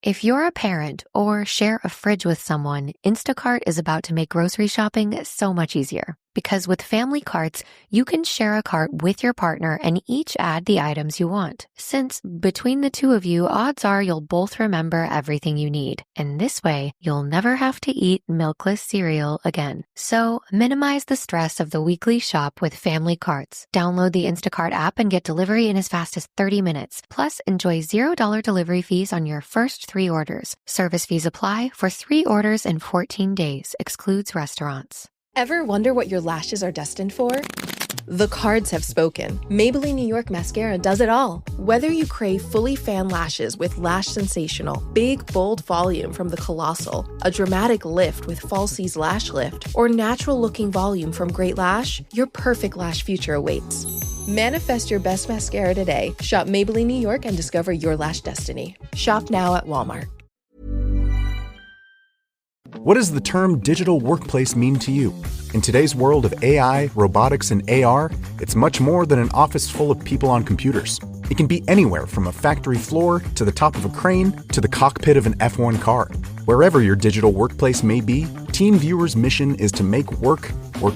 If you're a parent or share a fridge with someone, Instacart is about to make grocery shopping so much easier. Because with family carts, you can share a cart with your partner and each add the items you want. Since between the two of you, odds are you'll both remember everything you need. And this way, you'll never have to eat milkless cereal again. So minimize the stress of the weekly shop with family carts. Download the Instacart app and get delivery in as fast as 30 minutes. Plus, enjoy $0 delivery fees on your first 3 orders. Service fees apply for 3 orders in 14 days. Excludes restaurants. Ever wonder what your lashes are destined for? The cards have spoken. Maybelline New York Mascara does it all. Whether you crave fully fan lashes with Lash Sensational, big, bold volume from the Colossal, a dramatic lift with Falsies Lash Lift, or natural-looking volume from Great Lash, your perfect lash future awaits. Manifest your best mascara today. Shop Maybelline New York and discover your lash destiny. Shop now at Walmart. What does the term digital workplace mean to you? In today's world of AI, robotics, and AR, it's much more than an office full of people on computers. It can be anywhere from a factory floor to the top of a crane to the cockpit of an F1 car. Wherever your digital workplace may be, TeamViewer's mission is to make work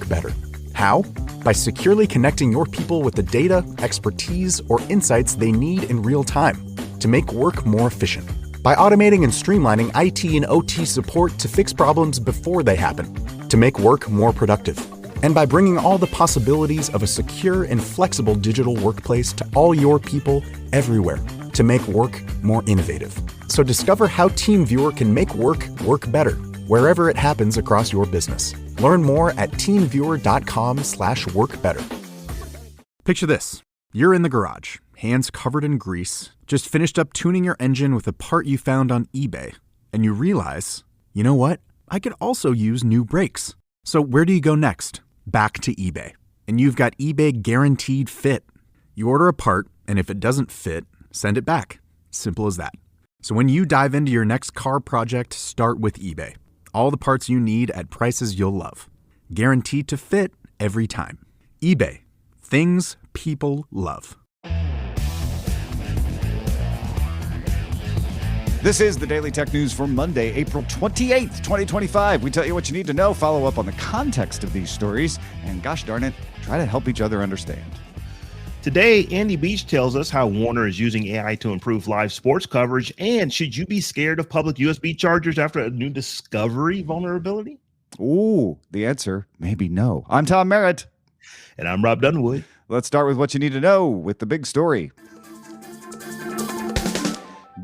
better. How? By securely connecting your people with the data, expertise, or insights they need in real time to make work more efficient. By automating and streamlining IT and OT support to fix problems before they happen, to make work more productive. And by bringing all the possibilities of a secure and flexible digital workplace to all your people everywhere, to make work more innovative. So discover how TeamViewer can make work better, wherever it happens across your business. Learn more at teamviewer.com/workbetter. Picture this. You're in the garage, hands covered in grease, just finished up tuning your engine with a part you found on eBay, and you realize, you know what? I could also use new brakes. So where do you go next? Back to eBay. And you've got eBay Guaranteed Fit. You order a part, and if it doesn't fit, send it back. Simple as that. So when you dive into your next car project, start with eBay. All the parts you need at prices you'll love. Guaranteed to fit every time. eBay. Things people love. This is the Daily Tech News for Monday, April 28th, 2025. We tell you what you need to know, follow up on the context of these stories, and gosh darn it, try to help each other understand. Today, Andy Beach tells us how Warner is using AI to improve live sports coverage, and should you be scared of public USB chargers after a new Discovery vulnerability? Ooh, the answer may be no. I'm Tom Merritt. And I'm Robb Dunewood. Let's start with what you need to know with the big story.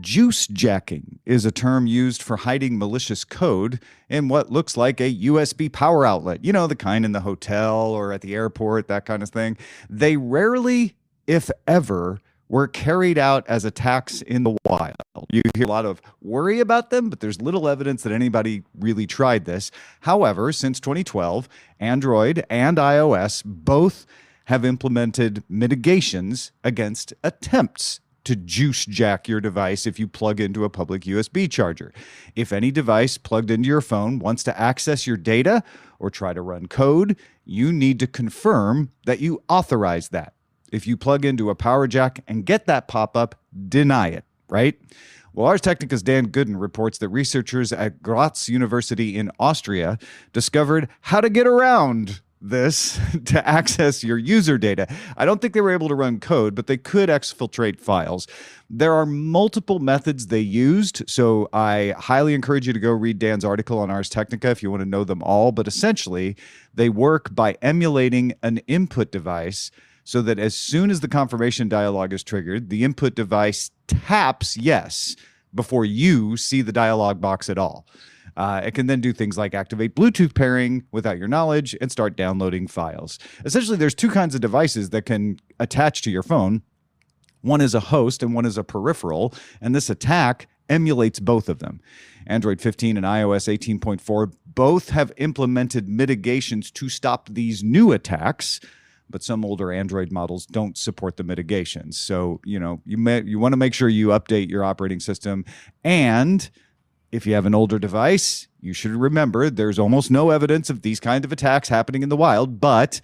Juice jacking is a term used for hiding malicious code in what looks like a USB power outlet. You know, the kind in the hotel or at the airport, that kind of thing. They rarely, if ever, were carried out as attacks in the wild. You hear a lot of worry about them, but there's little evidence that anybody really tried this. However, since 2012, Android and iOS both have implemented mitigations against attempts to juice jack your device if you plug into a public USB charger. If any device plugged into your phone wants to access your data or try to run code, you need to confirm that you authorize that. If you plug into a power jack and get that pop-up, deny it, right? Well, Ars Technica's Dan Gooden reports that researchers at Graz University in Austria discovered how to get around this to access your user data. I don't think they were able to run code, but they could exfiltrate files. There are multiple methods they used, so I highly encourage you to go read Dan's article on Ars Technica if you want to know them all. But essentially, they work by emulating an input device so that as soon as the confirmation dialog is triggered, the input device taps yes before you see the dialog box at all. It can then do things like activate Bluetooth pairing without your knowledge and start downloading files. Essentially, there's two kinds of devices that can attach to your phone. One is a host and one is a peripheral, and this attack emulates both of them. Android 15 and iOS 18.4 both have implemented mitigations to stop these new attacks, but some older Android models don't support the mitigations. So, you want to make sure you update your operating system. And if you have an older device, you should remember there's almost no evidence of these kind of attacks happening in the wild, but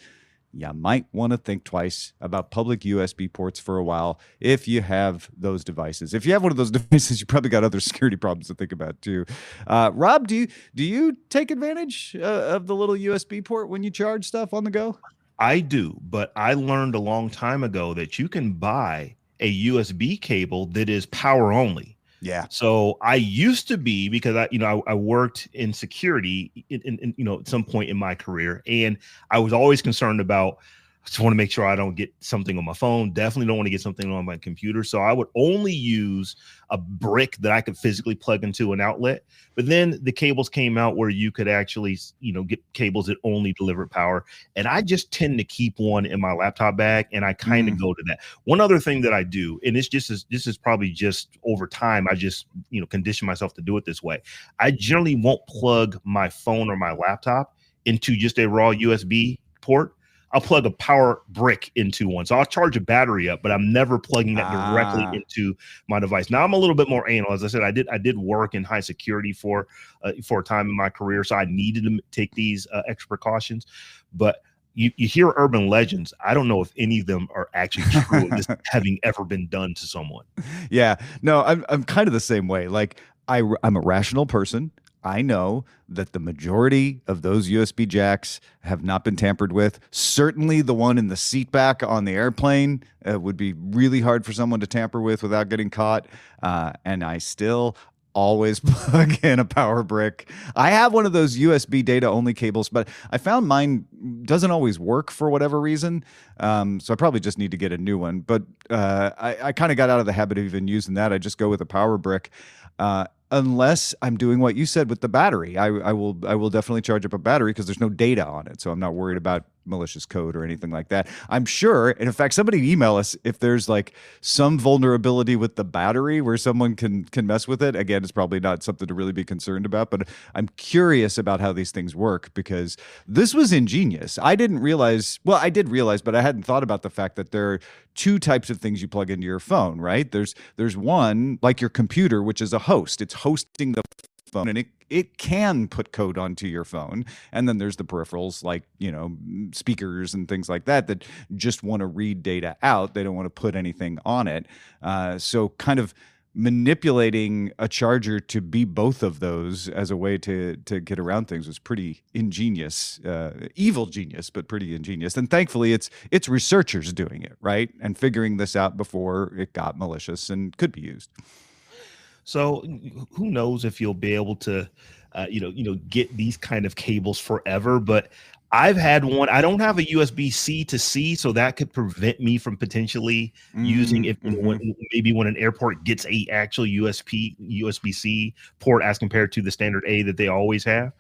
you might want to think twice about public USB ports for a while if you have those devices. If you have one of those devices, you probably got other security problems to think about too. Rob, do you take advantage of the little USB port when you charge stuff on the go? I do, but I learned a long time ago that you can buy a USB cable that is power only. Yeah. So I used to be, because I worked in security in at some point in my career, and I was always concerned about, just want to make sure I don't get something on my phone. Definitely don't want to get something on my computer. So I would only use a brick that I could physically plug into an outlet. But then the cables came out where you could actually, get cables that only deliver power. And I just tend to keep one in my laptop bag, and I kind of go to that. One other thing that I do, and this is probably just over time, I just, condition myself to do it this way. I generally won't plug my phone or my laptop into just a raw USB port. I'll plug a power brick into one. So I'll charge a battery up, but I'm never plugging that directly into my device. Now I'm a little bit more anal. As I said, I did work in high security for a time in my career, so I needed to take these extra precautions. But you hear urban legends. I don't know if any of them are actually true, this having ever been done to someone. Yeah, no, I'm kind of the same way. Like I'm a rational person. I know that the majority of those USB jacks have not been tampered with. Certainly the one in the seat back on the airplane would be really hard for someone to tamper with without getting caught. And I still always plug in a power brick. I have one of those USB data only cables, but I found mine doesn't always work for whatever reason. So I probably just need to get a new one. But I kind of got out of the habit of even using that. I just go with a power brick. Unless I'm doing what you said with the battery. I will definitely charge up a battery because there's no data on it. So I'm not worried about malicious code or anything like that. I'm sure, and in fact, somebody email us if there's like some vulnerability with the battery where someone can mess with it. Again, it's probably not something to really be concerned about, but I'm curious about how these things work because this was ingenious. I did realize, but I hadn't thought about the fact that there are two types of things you plug into your phone, right? There's one, like your computer, which is a host. It's hosting the phone, and it can put code onto your phone. And then there's the peripherals like, speakers and things like that just want to read data out. They don't want to put anything on it. So kind of manipulating a charger to be both of those as a way to get around things was pretty ingenious, evil genius, but pretty ingenious. And thankfully it's researchers doing it, right? And figuring this out before it got malicious and could be used. So who knows if you'll be able to, get these kind of cables forever. But I've had one. I don't have a USB-C to C, so that could prevent me from potentially using it. Maybe when an airport gets a actual USB-C port as compared to the standard A that they always have.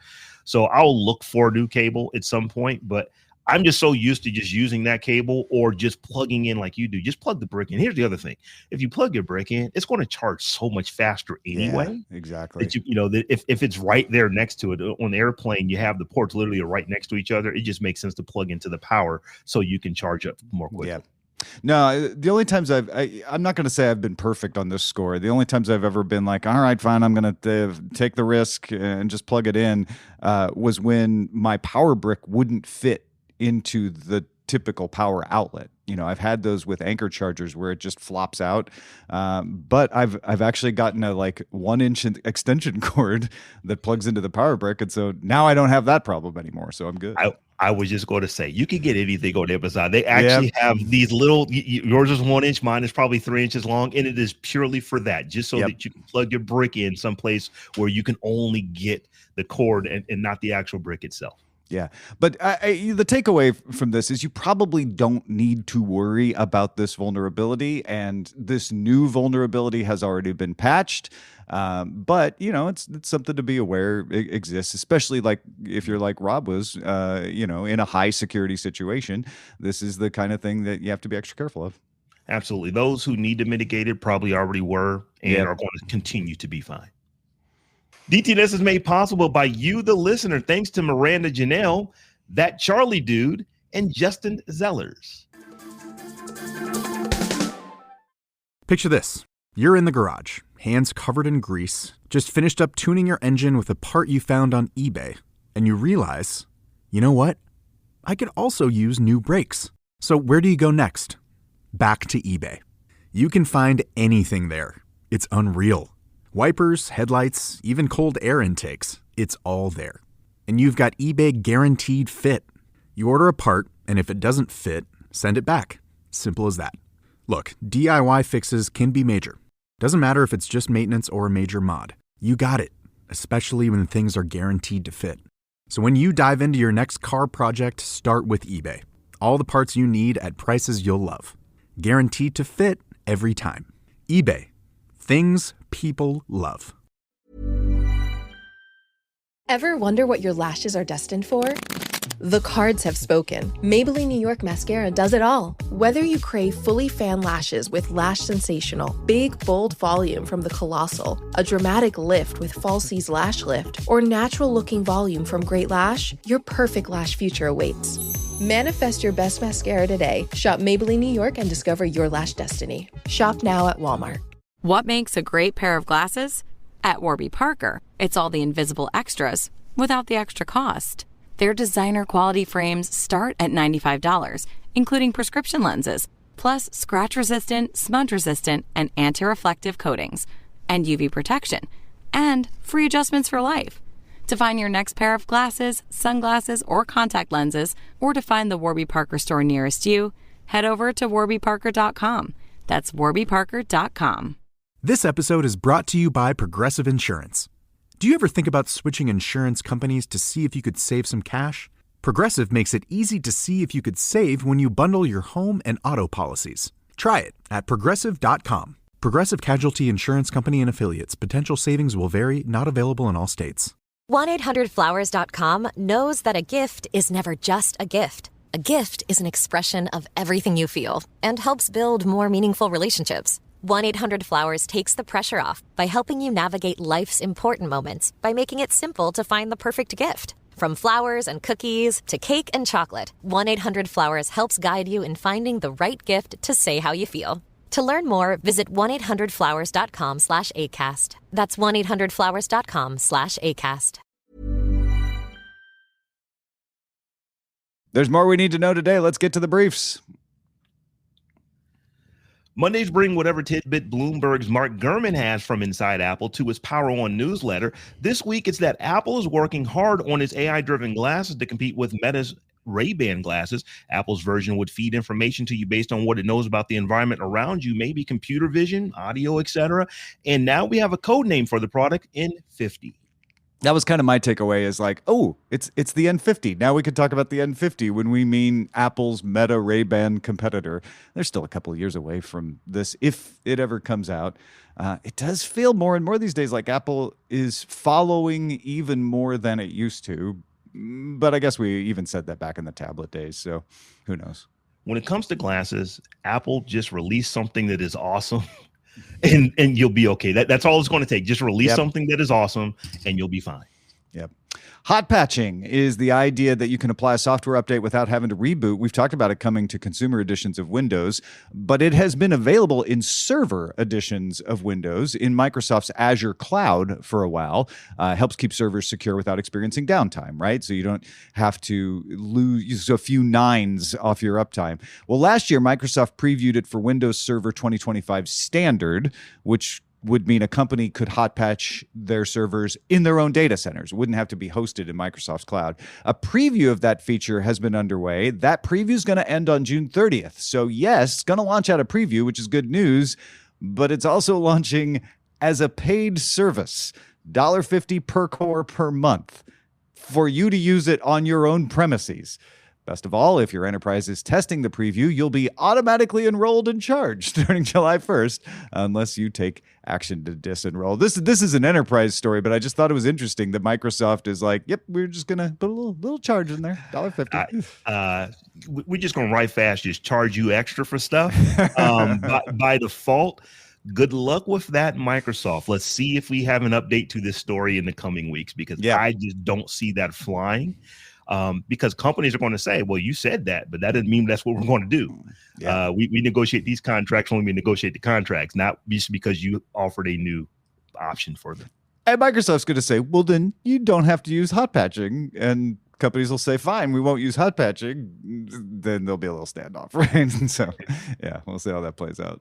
So I'll look for a new cable at some point, but I'm just so used to just using that cable or just plugging in like you do. Just plug the brick in. Here's the other thing. If you plug your brick in, it's going to charge so much faster anyway. Yeah, exactly. That that if it's right there next to it on the airplane, you have the ports literally right next to each other. It just makes sense to plug into the power so you can charge up more quickly. Yeah. No, the only times I'm not going to say I've been perfect on this score. The only times I've ever been like, all right, fine, I'm going to take the risk and just plug it in was when my power brick wouldn't fit into the typical power outlet. I've had those with anchor chargers where it just flops out. But I've actually gotten a 1-inch extension cord that plugs into the power brick. And so now I don't have that problem anymore. So I'm good. I was just going to say, you can get anything on Amazon. They actually have these little, yours is 1 inch, mine is probably 3 inches long. And it is purely for that, just so that you can plug your brick in someplace where you can only get the cord and not the actual brick itself. Yeah. But the takeaway from this is you probably don't need to worry about this vulnerability. And this new vulnerability has already been patched. But, it's something to be aware it exists, especially if you're like Rob was, in a high security situation. This is the kind of thing that you have to be extra careful of. Absolutely. Those who need to mitigate it probably already were and are going to continue to be fine. DTNS is made possible by you, the listener, thanks to Miranda Janelle, that Charlie dude, and Justin Zellers. Picture this. You're in the garage, hands covered in grease, just finished up tuning your engine with a part you found on eBay, and you realize, you know what? I could also use new brakes. So where do you go next? Back to eBay. You can find anything there. It's unreal. Wipers, headlights, even cold air intakes. It's all there. And you've got eBay Guaranteed Fit. You order a part, and if it doesn't fit, send it back. Simple as that. Look, DIY fixes can be major. Doesn't matter if it's just maintenance or a major mod. You got it, especially when things are guaranteed to fit. So when you dive into your next car project, start with eBay. All the parts you need at prices you'll love. Guaranteed to fit every time. eBay. Things people love. Ever wonder what your lashes are destined for? The cards have spoken. Maybelline New York Mascara does it all. Whether you crave fully fan lashes with Lash Sensational, big, bold volume from the Colossal, a dramatic lift with Falsies Lash Lift, or natural-looking volume from Great Lash, your perfect lash future awaits. Manifest your best mascara today. Shop Maybelline New York and discover your lash destiny. Shop now at Walmart. What makes a great pair of glasses? At Warby Parker, it's all the invisible extras without the extra cost. Their designer quality frames start at $95, including prescription lenses, plus scratch-resistant, smudge-resistant, and anti-reflective coatings, and UV protection, and free adjustments for life. To find your next pair of glasses, sunglasses, or contact lenses, or to find the Warby Parker store nearest you, head over to warbyparker.com. That's warbyparker.com. This episode is brought to you by Progressive Insurance. Do you ever think about switching insurance companies to see if you could save some cash? Progressive makes it easy to see if you could save when you bundle your home and auto policies. Try it at progressive.com. Progressive Casualty Insurance Company and Affiliates. Potential savings will vary, not available in all states. 1-800-Flowers.com knows that a gift is never just a gift. A gift is an expression of everything you feel and helps build more meaningful relationships. 1-800-Flowers takes the pressure off by helping you navigate life's important moments by making it simple to find the perfect gift. From flowers and cookies to cake and chocolate, 1-800-Flowers helps guide you in finding the right gift to say how you feel. To learn more, visit 1-800-Flowers.com/ACAST. That's 1-800-Flowers.com/ACAST. There's more we need to know today. Let's get to the briefs. Mondays bring whatever tidbit Bloomberg's Mark Gurman has from inside Apple to his Power On newsletter. This week, it's that Apple is working hard on its AI-driven glasses to compete with Meta's Ray-Ban glasses. Apple's version would feed information to you based on what it knows about the environment around you, maybe computer vision, audio, etc. And now we have a code name for the product, N50. That was kind of my takeaway is like, oh, it's the N50. Now we could talk about the N50 when we mean Apple's Meta Ray-Ban competitor. They're still a couple of years away from this if it ever comes out. It does feel more and more these days like Apple is following even more than it used to. But I guess we even said that back in the tablet days. So who knows? When it comes to glasses, Apple just released something that is awesome. And you'll be okay. That's all it's going to take. Just release something that is awesome and you'll be fine. Yep. Hot patching is the idea that you can apply a software update without having to reboot. We've talked about it coming to consumer editions of Windows, but it has been available in server editions of Windows in Microsoft's Azure cloud for a while. Helps keep servers secure without experiencing downtime, right? So you don't have to lose a few nines off your uptime. Well, last year, Microsoft previewed it for Windows Server 2025 Standard, which would mean a company could hot patch their servers in their own data centers. It wouldn't have to be hosted in Microsoft's cloud. A preview of that feature has been underway. That preview is going to end on June 30th. So yes, it's going to launch out a preview, which is good news, but it's also launching as a paid service, $1.50 per core per month for you to use it on your own premises. Best of all, if your enterprise is testing the preview, you'll be automatically enrolled and charged starting July 1st, unless you take action to disenroll. This is an enterprise story, but I just thought it was interesting that Microsoft is like, yep, we're just going to put a little charge in there, $1.50. We're just going to write fast, just charge you extra for stuff by default. Good luck with that, Microsoft. Let's see if we have an update to this story in the coming weeks, because I just don't see that flying. Because companies are going to say, well, you said that, but that doesn't mean that's what we're going to do. Yeah. We negotiate these contracts when we negotiate the contracts, not just because you offered a new option for them. And Microsoft's going to say, well, then you don't have to use hot patching. And companies will say, fine, we won't use hot patching. Then there'll be a little standoff, right? And so, yeah, we'll see how that plays out.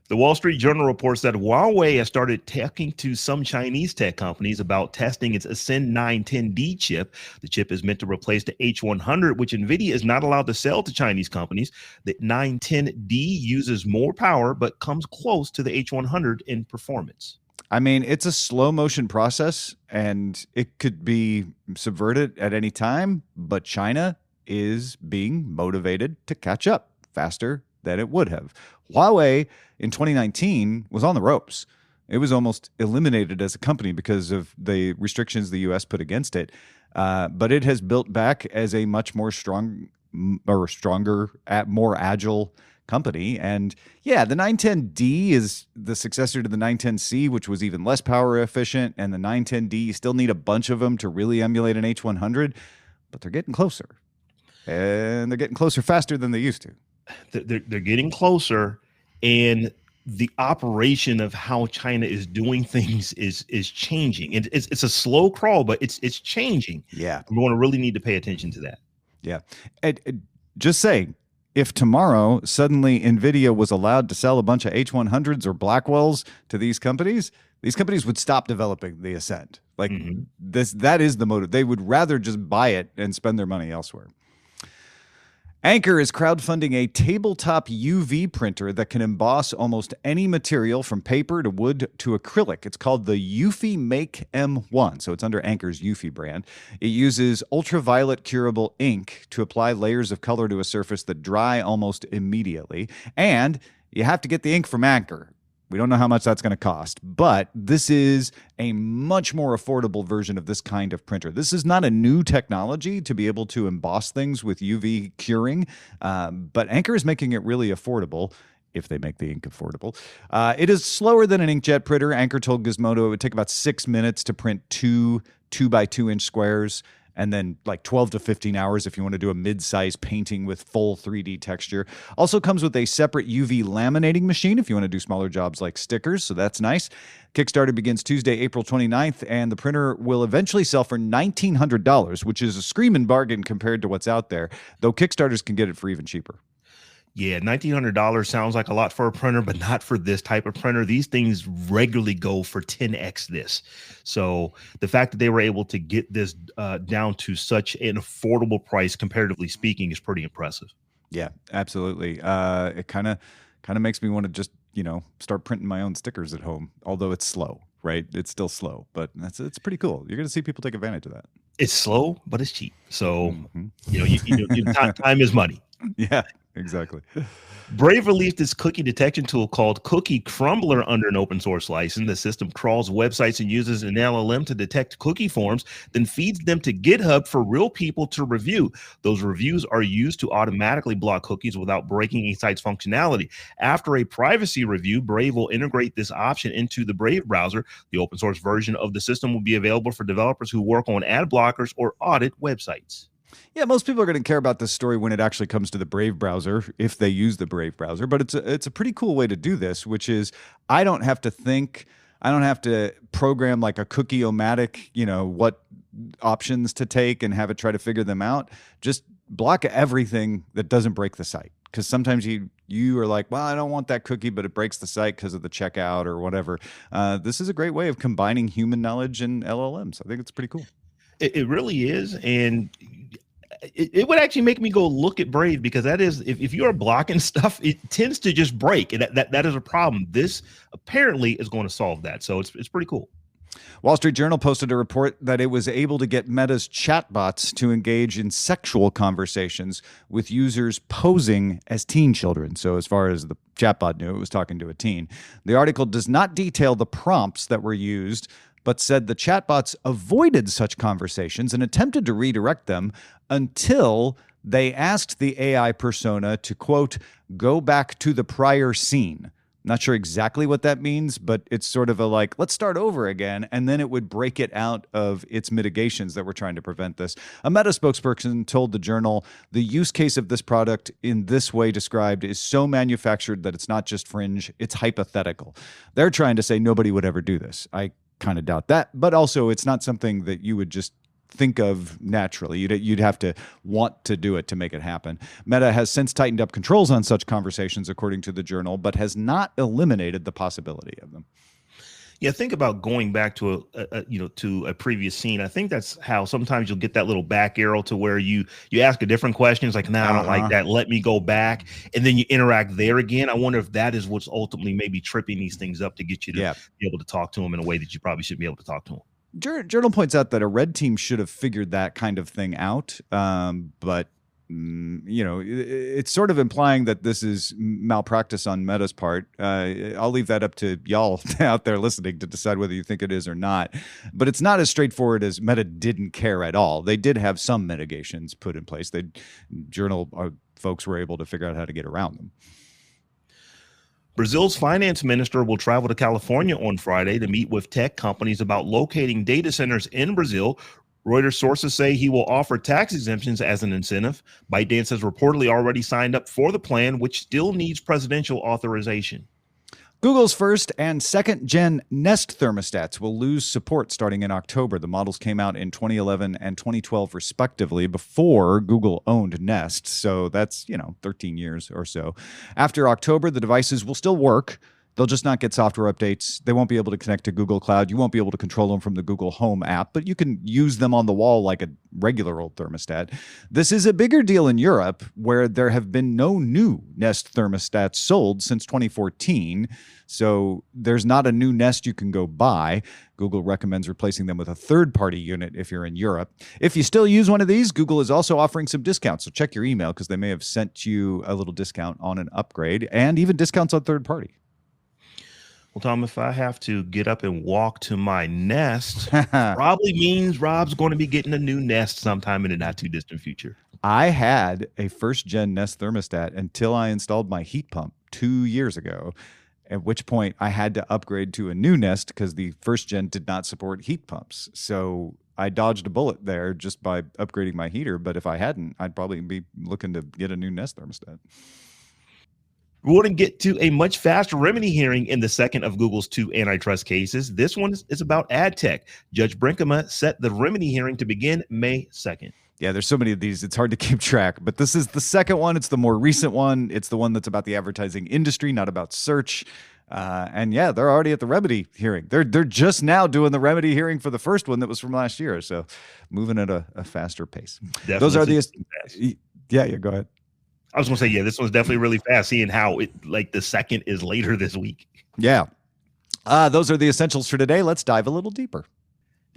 The Wall Street Journal reports that Huawei has started talking to some Chinese tech companies about testing its Ascend 910D chip. The chip is meant to replace the H100, which NVIDIA is not allowed to sell to Chinese companies. The 910D uses more power, but comes close to the H100 in performance. I mean, it's a slow motion process, and it could be subverted at any time, but China is being motivated to catch up faster than it would have. Huawei in 2019 was on the ropes. It was almost eliminated as a company because of the restrictions the U.S. put against it. But it has built back as a much more stronger, more agile company. And yeah, the 910D is the successor to the 910C, which was even less power efficient. And the 910D, you still need a bunch of them to really emulate an H100, but they're getting closer. And they're getting closer faster than they used to. They're getting closer, and the operation of how China is doing things is changing. And it's a slow crawl, but it's changing. Yeah, we want to really need to pay attention to that. Yeah, and just saying, if tomorrow suddenly NVIDIA was allowed to sell a bunch of H100s or Blackwells to these companies would stop developing the Ascend. Like that is the motive. They would rather just buy it and spend their money elsewhere. Anchor is crowdfunding a tabletop UV printer that can emboss almost any material from paper to wood to acrylic. It's called the Eufy Make M1, so it's under Anchor's Eufy brand. It uses ultraviolet curable ink to apply layers of color to a surface that dry almost immediately. And you have to get the ink from Anchor. We don't know how much that's going to cost, but this is a much more affordable version of this kind of printer. This is not a new technology to be able to emboss things with UV curing, but Anchor is making it really affordable, if they make the ink affordable. It is slower than an inkjet printer. Anchor told Gizmodo it would take about 6 minutes to print two 2x2-inch squares, and then like 12 to 15 hours if you want to do a mid-size painting with full 3D texture. Also comes with a separate UV laminating machine if you want to do smaller jobs like stickers, so that's nice. Kickstarter begins Tuesday, April 29th, and the printer will eventually sell for $1,900, which is a screaming bargain compared to what's out there, though Kickstarters can get it for even cheaper. Yeah, $1,900 sounds like a lot for a printer, but not for this type of printer. These things regularly go for 10x this. So the fact that they were able to get this down to such an affordable price, comparatively speaking, is pretty impressive. Yeah, absolutely. It kind of makes me want to just, start printing my own stickers at home, although it's slow, right? It's still slow, but it's pretty cool. You're going to see people take advantage of that. It's slow, but it's cheap. So, time is money. Yeah. Exactly. Brave released its cookie detection tool called Cookie Crumbler under an open source license. The system crawls websites and uses an LLM to detect cookie forms, then feeds them to GitHub for real people to review. Those reviews are used to automatically block cookies without breaking a site's functionality. After a privacy review, Brave will integrate this option into the Brave browser. The open source version of the system will be available for developers who work on ad blockers or audit websites. Yeah, most people are going to care about this story when it actually comes to the Brave browser, if they use the Brave browser. But it's a pretty cool way to do this, which is I don't have to program like a cookie-o-matic, what options to take and have it try to figure them out. Just block everything that doesn't break the site. Because sometimes you are like, well, I don't want that cookie, but it breaks the site because of the checkout or whatever. This is a great way of combining human knowledge and LLMs. I think it's pretty cool. It really is. And it would actually make me go look at Brave, because that is, if you are blocking stuff, it tends to just break. And that is a problem. This apparently is going to solve that. So it's pretty cool. Wall Street Journal posted a report that it was able to get Meta's chatbots to engage in sexual conversations with users posing as teen children. So as far as the chatbot knew, it was talking to a teen. The article does not detail the prompts that were used, but said the chatbots avoided such conversations and attempted to redirect them until they asked the AI persona to, quote, go back to the prior scene. Not sure exactly what that means, but it's sort of a like, let's start over again, and then it would break it out of its mitigations that were trying to prevent this. A Meta spokesperson told the Journal, the use case of this product in this way described is so manufactured that it's not just fringe, it's hypothetical. They're trying to say nobody would ever do this. I kind of doubt that, but also it's not something that you would just think of naturally. You'd have to want to do it to make it happen. Meta has since tightened up controls on such conversations, according to the journal, but has not eliminated the possibility of them. Yeah, think about going back to a previous scene. I think that's how sometimes you'll get that little back arrow to where you ask a different question. It's like, I don't like that. Let me go back. And then you interact there again. I wonder if that is what's ultimately maybe tripping these things up to get you to be able to talk to them in a way that you probably shouldn't be able to talk to them. Journal points out that a red team should have figured that kind of thing out, but it's sort of implying that this is malpractice on Meta's part. I'll leave that up to y'all out there listening to decide whether you think it is or not. But it's not as straightforward as Meta didn't care at all. They did have some mitigations put in place. Journal folks were able to figure out how to get around them. Brazil's finance minister will travel to California on Friday to meet with tech companies about locating data centers in Brazil. Reuters sources say he will offer tax exemptions as an incentive. ByteDance has reportedly already signed up for the plan, which still needs presidential authorization. Google's first and second gen Nest thermostats will lose support starting in October. The models came out in 2011 and 2012 respectively before Google owned Nest. So that's, 13 years or so. After October, the devices will still work. They'll just not get software updates. They won't be able to connect to Google Cloud. You won't be able to control them from the Google Home app, but you can use them on the wall like a regular old thermostat. This is a bigger deal in Europe, where there have been no new Nest thermostats sold since 2014. So there's not a new Nest you can go buy. Google recommends replacing them with a third-party unit if you're in Europe. If you still use one of these, Google is also offering some discounts. So check your email because they may have sent you a little discount on an upgrade and even discounts on third-party. Well, Tom, if I have to get up and walk to my Nest, probably means Rob's going to be getting a new Nest sometime in the not too distant future. I had a first-gen Nest thermostat until I installed my heat pump 2 years ago, at which point I had to upgrade to a new Nest because the first-gen did not support heat pumps. So I dodged a bullet there just by upgrading my heater. But if I hadn't, I'd probably be looking to get a new Nest thermostat. We want to get to a much faster remedy hearing in the second of Google's 2 antitrust cases. This one is about ad tech. Judge Brinkema set the remedy hearing to begin May 2nd. Yeah, there's so many of these, it's hard to keep track. But this is the second one. It's the more recent one. It's the one that's about the advertising industry, not about search. And yeah, they're already at the remedy hearing. They're just now doing the remedy hearing for the first one that was from last year. So moving at a faster pace. Definitely. Those are the... Yeah, go ahead. I was going to say, this one's definitely really fast, seeing how the second is later this week. Yeah. Those are the essentials for today. Let's dive a little deeper.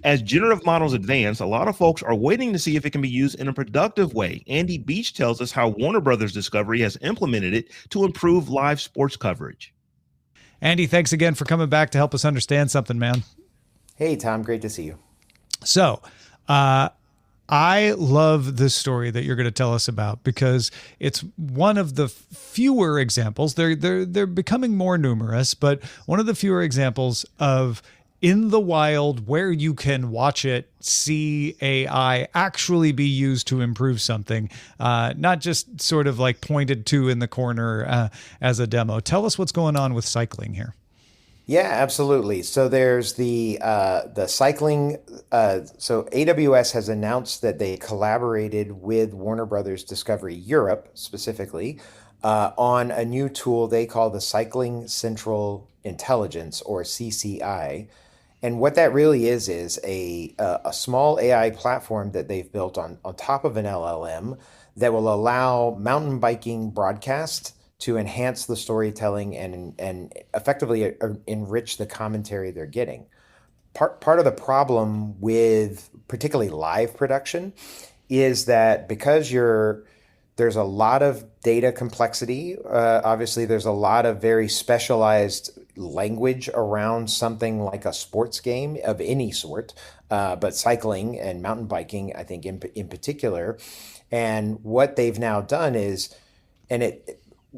As generative models advance, a lot of folks are waiting to see if it can be used in a productive way. Andy Beach tells us how Warner Brothers Discovery has implemented it to improve live sports coverage. Andy, thanks again for coming back to help us understand something, man. Hey, Tom. Great to see you. So, I love this story that you're going to tell us about because it's one of the fewer examples. They're becoming more numerous, but one of the fewer examples of in the wild where you can watch it, see AI actually be used to improve something, not just sort of like pointed to in the corner as a demo. Tell us what's going on with cycling here. Yeah, absolutely. So there's the cycling. So AWS has announced that they collaborated with Warner Brothers Discovery Europe specifically on a new tool they call the Cycling Central Intelligence, or CCI. And what that really is a small AI platform that they've built on top of an LLM that will allow mountain biking broadcast to enhance the storytelling and effectively enrich the commentary they're getting. Part of the problem with particularly live production is that because there's a lot of data complexity, obviously there's a lot of very specialized language around something like a sports game of any sort, but cycling and mountain biking, I think in particular. And what they've now done is,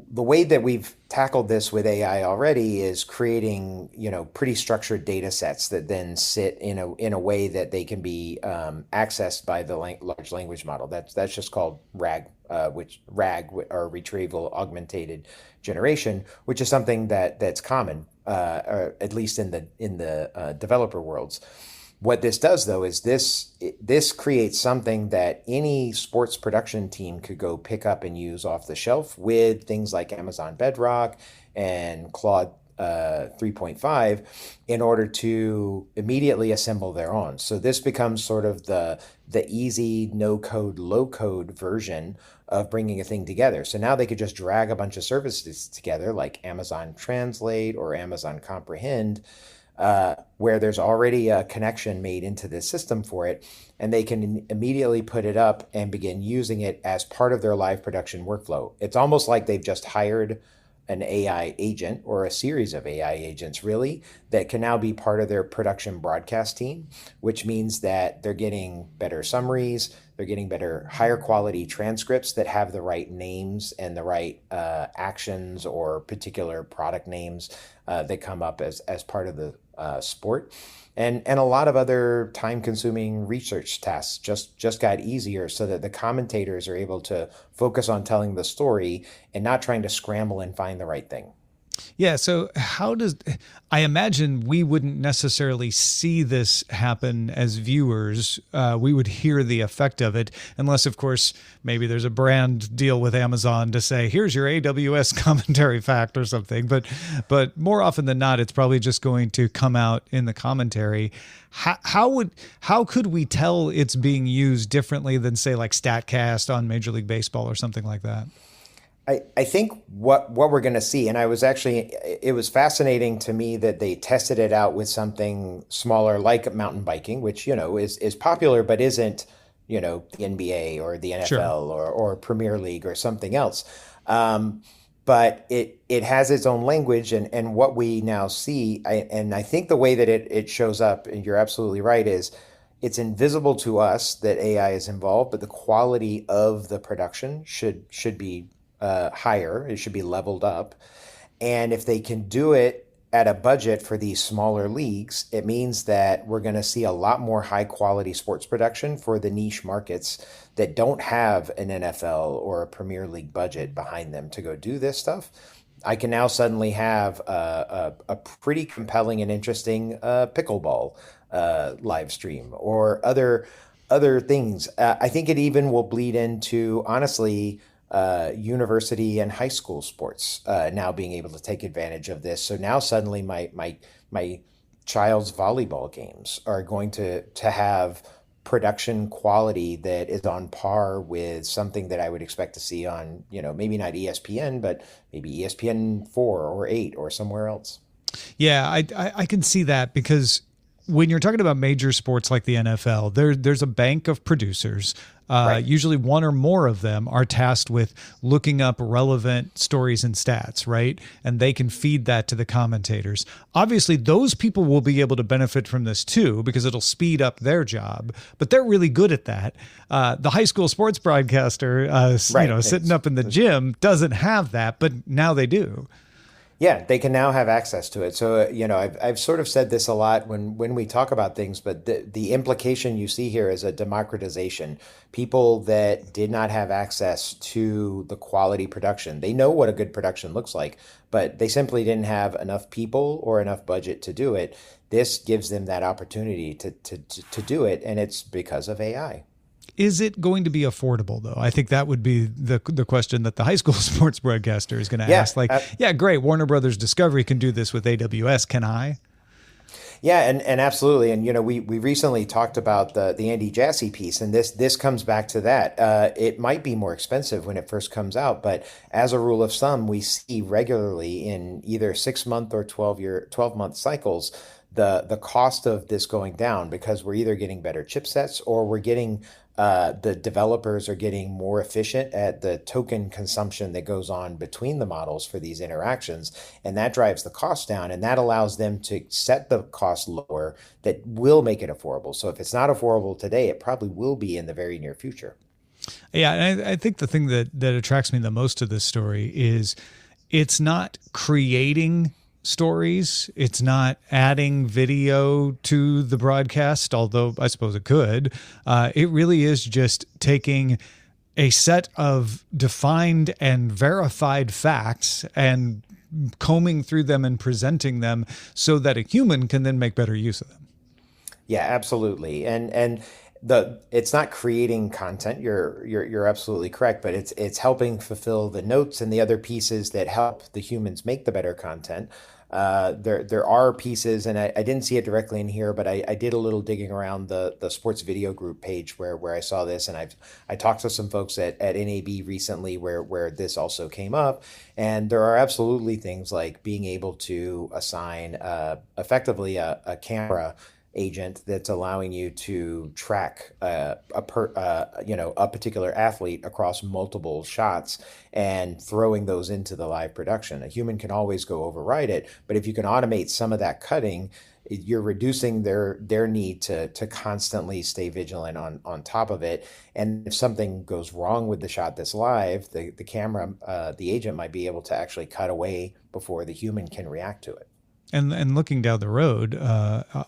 the way that we've tackled this with AI already is creating, pretty structured data sets that then sit in a way that they can be accessed by the large language model. That's just called RAG, or retrieval augmented generation, which is something that's common, or at least in the developer worlds. What this does, though, is this creates something that any sports production team could go pick up and use off the shelf with things like Amazon Bedrock and Claude 3.5 in order to immediately assemble their own. So this becomes sort of the easy no code, low code version of bringing a thing together. So now they could just drag a bunch of services together like Amazon Translate or Amazon Comprehend, where there's already a connection made into the system for it, and they can immediately put it up and begin using it as part of their live production workflow. It's almost like they've just hired an AI agent or a series of AI agents, really, that can now be part of their production broadcast team, which means that they're getting better summaries, they're getting better, higher quality transcripts that have the right names and the right actions or particular product names that come up as part of the sport. And a lot of other time-consuming research tasks just got easier so that the commentators are able to focus on telling the story and not trying to scramble and find the right thing. Yeah. So I imagine we wouldn't necessarily see this happen as viewers. We would hear the effect of it unless, of course, maybe there's a brand deal with Amazon to say, here's your AWS commentary fact or something. But more often than not, it's probably just going to come out in the commentary. How could we tell it's being used differently than, say, like StatCast on Major League Baseball or something like that? I think what we're going to see, and it was fascinating to me that they tested it out with something smaller like mountain biking, which, is popular, but isn't, the NBA or the NFL Sure. or Premier League or something else. But it has its own language, and what we now see, and I think the way that it shows up, and you're absolutely right, is it's invisible to us that AI is involved, but the quality of the production should be higher. It should be leveled up. And if they can do it at a budget for these smaller leagues, it means that we're going to see a lot more high quality sports production for the niche markets that don't have an NFL or a Premier League budget behind them to go do this stuff. I can now suddenly have a pretty compelling and interesting pickleball live stream or other things. I think it even will bleed into, honestly, university and high school sports now being able to take advantage of this. So now suddenly my child's volleyball games are going to have production quality that is on par with something that I would expect to see on, maybe not ESPN, but maybe ESPN 4 or 8 or somewhere else. Yeah, I can see that because when you're talking about major sports like the NFL, there's a bank of producers. Right. Usually one or more of them are tasked with looking up relevant stories and stats, right? And they can feed that to the commentators. Obviously, those people will be able to benefit from this too because it'll speed up their job, but they're really good at that. The high school sports broadcaster, sitting up in the gym doesn't have that, but now they do. Yeah, they can now have access to it. So, I've sort of said this a lot when we talk about things, but the implication you see here is a democratization. People that did not have access to the quality production, they know what a good production looks like, but they simply didn't have enough people or enough budget to do it. This gives them that opportunity to do it, and it's because of AI. Is it going to be affordable, though? I think that would be the question that the high school sports broadcaster is going to ask. Great, Warner Brothers Discovery can do this with AWS. Can I? Yeah, and absolutely. And, we recently talked about the Andy Jassy piece, and this comes back to that. It might be more expensive when it first comes out, but as a rule of thumb, we see regularly in either 6-month or 12-month cycles, the cost of this going down because we're either getting better chipsets or we're getting the developers are getting more efficient at the token consumption that goes on between the models for these interactions. And that drives the cost down, and that allows them to set the cost lower that will make it affordable. So if it's not affordable today, it probably will be in the very near future. Yeah, and I think the thing that attracts me the most to this story is it's not creating stories. It's not adding video to the broadcast, although I suppose it could. It really is just taking a set of defined and verified facts and combing through them and presenting them so that a human can then make better use of them. Yeah, absolutely. And it's not creating content. You're absolutely correct, but it's helping fulfill the notes and the other pieces that help the humans make the better content. There are pieces, and I didn't see it directly in here, but I did a little digging around the sports video group page where I saw this, and I talked to some folks at NAB recently where this also came up, and there are absolutely things like being able to assign effectively a camera agent that's allowing you to track a particular athlete across multiple shots and throwing those into the live production. A human can always go override it, but if you can automate some of that cutting, you're reducing their need to constantly stay vigilant on top of it. And if something goes wrong with the shot that's live, the camera, the agent might be able to actually cut away before the human can react to it. And looking down the road,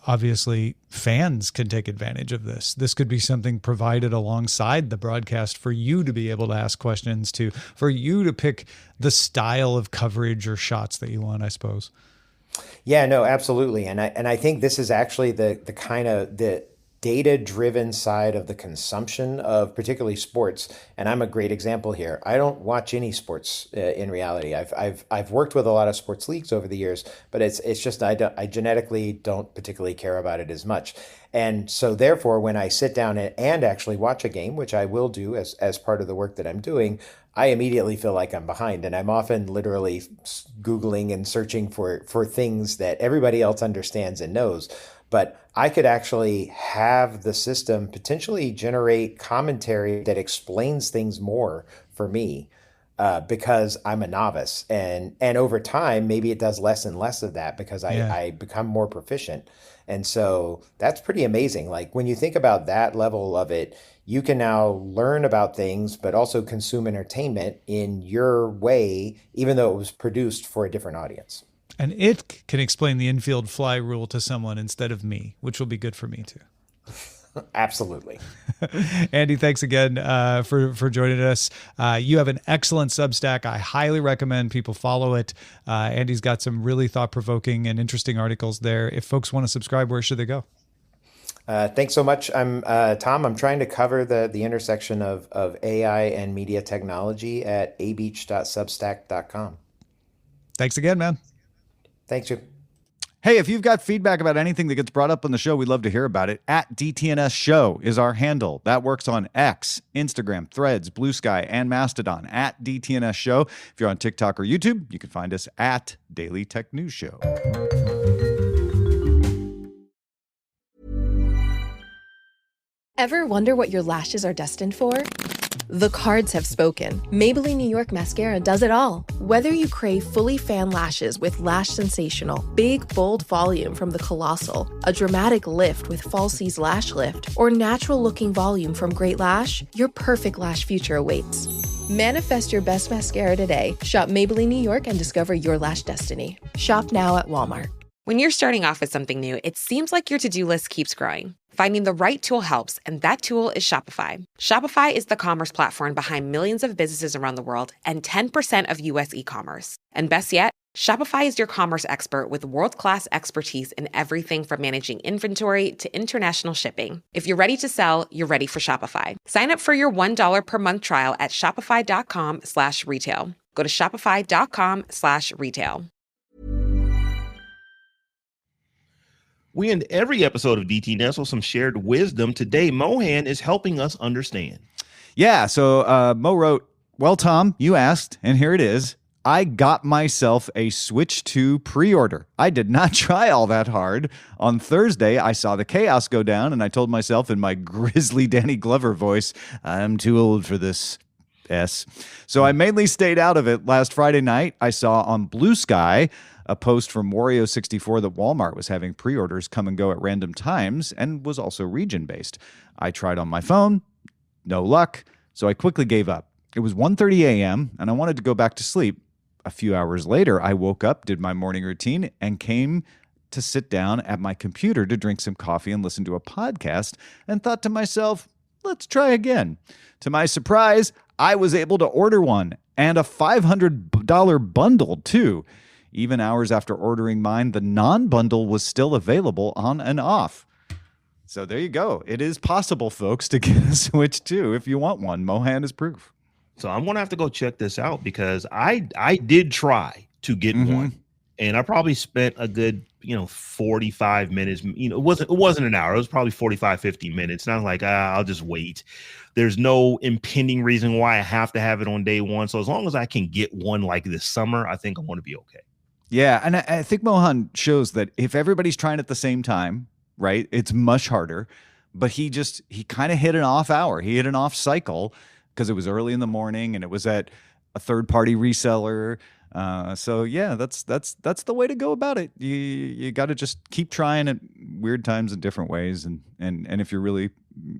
obviously fans can take advantage of this. This could be something provided alongside the broadcast for you to be able to ask questions to, for you to pick the style of coverage or shots that you want, I suppose. Yeah, no, absolutely. And I think this is actually the kind of the data-driven side of the consumption of particularly sports. And I'm a great example here. I don't watch any sports in reality. I've worked with a lot of sports leagues over the years, but it's just I genetically don't particularly care about it as much. And so therefore, when I sit down and actually watch a game, which I will do as part of the work that I'm doing, I immediately feel like I'm behind, and I'm often literally Googling and searching for things that everybody else understands and knows. But I could actually have the system potentially generate commentary that explains things more for me because I'm a novice. And over time, maybe it does less and less of that because I become more proficient. And so that's pretty amazing. Like when you think about that level of it, you can now learn about things, but also consume entertainment in your way, even though it was produced for a different audience. And it can explain the infield fly rule to someone instead of me, which will be good for me too. Absolutely. Andy, thanks again for joining us. You have an excellent Substack. I highly recommend people follow it. Andy's got some really thought-provoking and interesting articles there. If folks want to subscribe, where should they go? Thanks so much. I'm Tom. I'm trying to cover the intersection of AI and media technology at abeach.substack.com. Thanks again, man. Thanks, you. Hey, if you've got feedback about anything that gets brought up on the show, we'd love to hear about it. At DTNS Show is our handle. That works on X, Instagram, Threads, Blue Sky, and Mastodon. At DTNS Show. If you're on TikTok or YouTube, you can find us at Daily Tech News Show. Ever wonder what your lashes are destined for? The cards have spoken. Maybelline New York Mascara does it all. Whether you crave fully fan lashes with Lash Sensational, big, bold volume from the Colossal, a dramatic lift with Falsies Lash Lift, or natural-looking volume from Great Lash, your perfect lash future awaits. Manifest your best mascara today. Shop Maybelline New York and discover your lash destiny. Shop now at Walmart. When you're starting off with something new, it seems like your to-do list keeps growing. Finding the right tool helps, and that tool is Shopify. Shopify is the commerce platform behind millions of businesses around the world and 10% of U.S. e-commerce. And best yet, Shopify is your commerce expert with world-class expertise in everything from managing inventory to international shipping. If you're ready to sell, you're ready for Shopify. Sign up for your $1 per month trial at shopify.com/retail. Go to shopify.com/retail. We end every episode of DTNS with some shared wisdom. Today, Mohan is helping us understand. Yeah, so Mo wrote, well, Tom, you asked, and here it is. I got myself a Switch 2 pre-order. I did not try all that hard. On Thursday, I saw the chaos go down, and I told myself in my grisly Danny Glover voice, I'm too old for this. So I mainly stayed out of it. Last Friday night, I saw on Blue Sky a post from Wario64 that Walmart was having pre-orders come and go at random times and was also region-based. I tried on my phone, no luck, so I quickly gave up. It was 1:30 a.m., and I wanted to go back to sleep. A few hours later, I woke up, did my morning routine, and came to sit down at my computer to drink some coffee and listen to a podcast, and thought to myself, let's try again. To my surprise, I was able to order one, and a $500 bundle, too. Even hours after ordering mine, the non-bundle was still available on and off. So there you go. It is possible, folks, to get a Switch 2 if you want one. Mohan is proof. So I'm going to have to go check this out because I did try to get one, and I probably spent a good, 45 minutes. It wasn't an hour. It was probably 45, 50 minutes. Not like, I'll just wait. There's no impending reason why I have to have it on day one. So as long as I can get one like this summer, I think I'm going to be okay. Yeah. And I think Mohan shows that if everybody's trying at the same time, right, it's much harder. But he kind of hit an off hour. He hit an off cycle because it was early in the morning and it was at a third-party reseller. So yeah, that's the way to go about it. You got to just keep trying at weird times in different ways. And if you're really,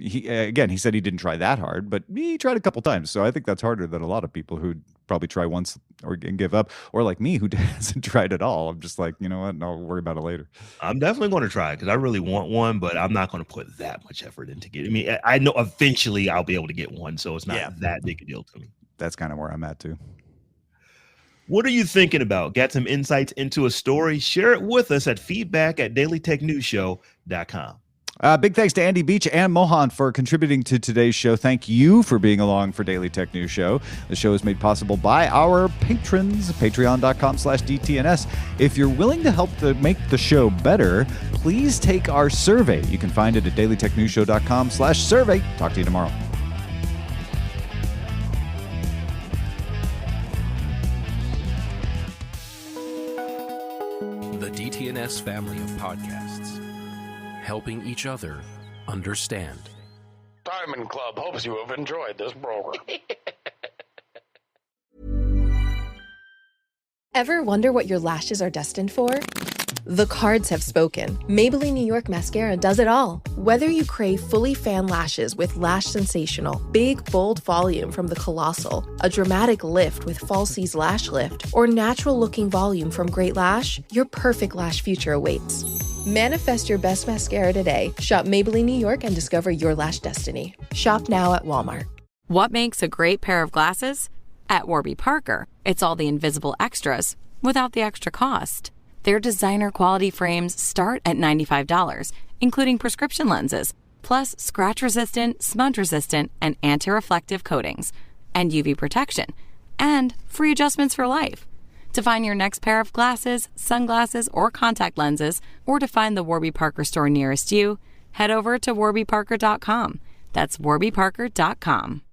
he said he didn't try that hard, but he tried a couple times. So I think that's harder than a lot of people who'd probably try once and give up, or like me who hasn't tried at all. I'm just like, you know what? I'll worry about it later. I'm definitely going to try because I really want one, but I'm not going to put that much effort into getting. I mean, I know eventually I'll be able to get one, so it's not that big a deal to me. That's kind of where I'm at too. What are you thinking about? Got some insights into a story? Share it with us at feedback@dailytechnewsshow.com. Big thanks to Andy Beach and Mohan for contributing to today's show. Thank you for being along for Daily Tech News Show. The show is made possible by our patrons, patreon.com/DTNS. If you're willing to help to make the show better, please take our survey. You can find it at dailytechnewsshow.com/survey. Talk to you tomorrow. The DTNS family of podcasts, helping each other understand. Diamond Club hopes you have enjoyed this program. Ever wonder what your lashes are destined for? The cards have spoken. Maybelline New York Mascara does it all. Whether you crave fully fan lashes with Lash Sensational, big, bold volume from the Colossal, a dramatic lift with Falsies Lash Lift, or natural-looking volume from Great Lash, your perfect lash future awaits. Manifest your best mascara today. Shop Maybelline New York and discover your lash destiny. Shop now at Walmart. What makes a great pair of glasses? At Warby Parker, it's all the invisible extras without the extra cost. Their designer quality frames start at $95, including prescription lenses, plus scratch-resistant, smudge-resistant, and anti-reflective coatings, and UV protection, and free adjustments for life. To find your next pair of glasses, sunglasses, or contact lenses, or to find the Warby Parker store nearest you, head over to warbyparker.com. That's warbyparker.com.